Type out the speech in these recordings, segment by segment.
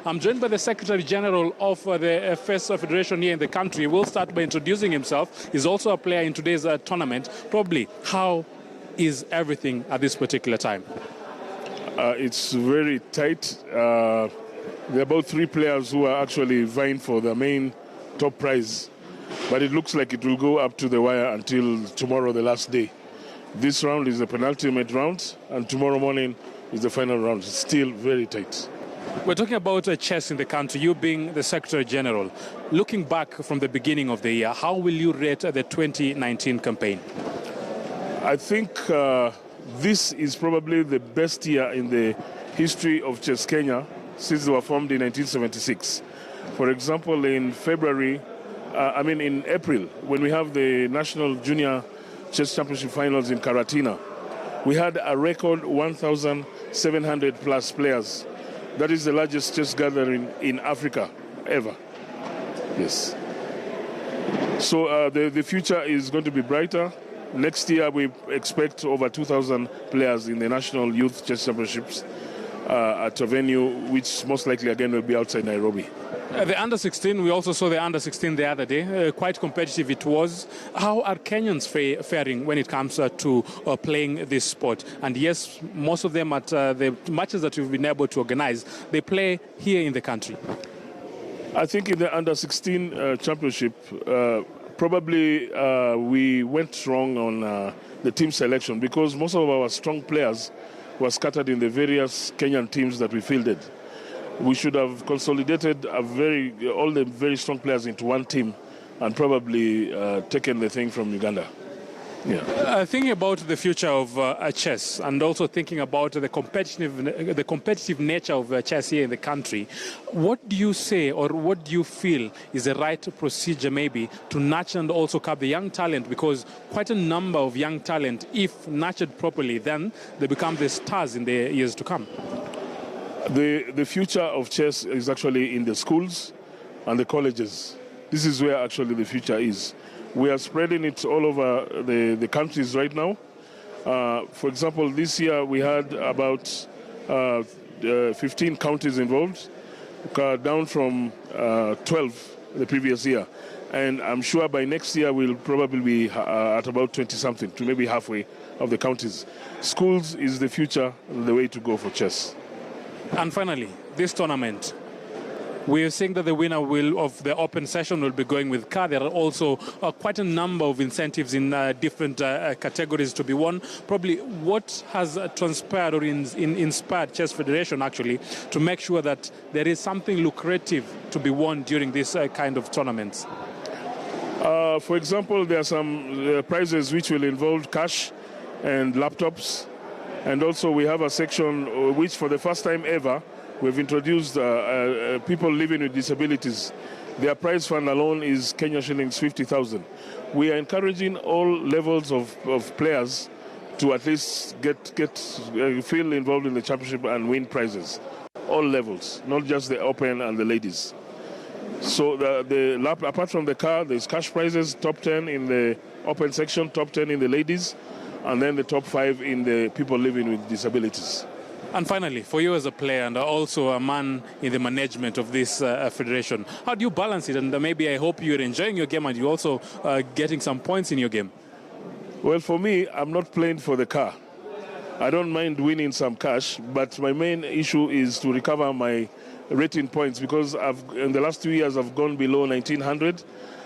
I'm joined by the Secretary General of the FS Federation here in the country. We'll start by introducing himself. He's also a player in today's tournament. Probably, how is everything at this particular time? It's very tight. There are about 3 players who are actually vying for the main top prize. But it looks like it will go up to the wire until tomorrow, the last day. This round is the penultimate round, and tomorrow morning is the final round. It's still very tight. We're talking about chess in the country, you being the Secretary General. Looking back from the beginning of the year, how will you rate the 2019 campaign? I think this is probably the best year in the history of Chess Kenya since they were formed in 1976. For example, in April, when we have the National Junior Chess Championship Finals in Karatina, we had a record 1,700 plus players. That is the largest chess gathering in Africa ever. Yes. So the future is going to be brighter. Next year, we expect over 2,000 players in the National Youth Chess Championships at a venue which most likely again will be outside Nairobi. The under-16, we also saw the under-16 the other day. Quite competitive it was. How are Kenyans faring when it comes to playing this sport? And yes, most of them at the matches that we've been able to organize, they play here in the country. I think in the under-16 championship, probably we went wrong on the team selection because most of our strong players were scattered in the various Kenyan teams that we fielded. We should have consolidated all the very strong players into one team and probably taken the thing from Uganda. Yeah. Thinking about the future of chess and also thinking about the competitive nature of chess here in the country, what do you say or what do you feel is the right procedure maybe to nurture and also curb the young talent? Because quite a number of young talent, if nurtured properly, then they become the stars in the years to come. The future of chess is actually in the schools and the colleges. This is where actually the future is. We are spreading it all over the countries right now. For example, this year we had about 15 counties involved, down from 12 the previous year. And I'm sure by next year we'll probably be at about 20-something, to maybe halfway of the counties. Schools is the future, the way to go for chess. And finally, this tournament, we are saying that the winner of the open session will be going with car. There are also quite a number of incentives in different categories to be won. Probably what has transpired or inspired Chess Federation actually to make sure that there is something lucrative to be won during this kind of tournaments? For example, there are some prizes which will involve cash and laptops. And also we have a section which for the first time ever, we've introduced people living with disabilities. Their prize fund alone is Kenya shillings 50,000. We are encouraging all levels of players to at least feel involved in the championship and win prizes. All levels, not just the open and the ladies. So apart from the car, there's cash prizes, top 10 in the open section, top 10 in the ladies, and then the top 5 in the people living with disabilities. And finally, for you as a player and also a man in the management of this federation, how do you balance it? And maybe I hope you're enjoying your game and you're also getting some points in your game. Well, for me, I'm not playing for the car. I don't mind winning some cash, but my main issue is to recover my rating points because in the last 2 years I've gone below 1900.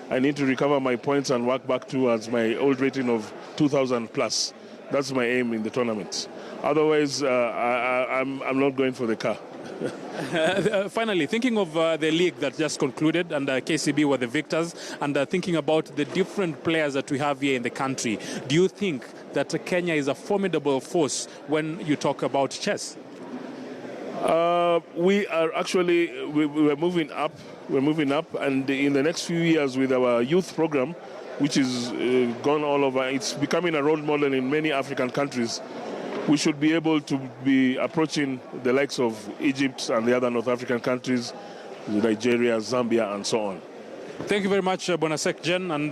I need to recover my points and work back towards my old rating of 2,000 plus. That's my aim in the tournament. Otherwise, I'm not going for the car. Finally, thinking of the league that just concluded and KCB were the victors, and thinking about the different players that we have here in the country, do you think that Kenya is a formidable force when you talk about chess? We are actually, we're moving up. We're moving up, and in the next few years with our youth program, which is gone all over, it's becoming a role model in many African countries. We should be able to be approaching the likes of Egypt and the other North African countries, Nigeria, Zambia, and so on. Thank you very much, Bonasek Jen, and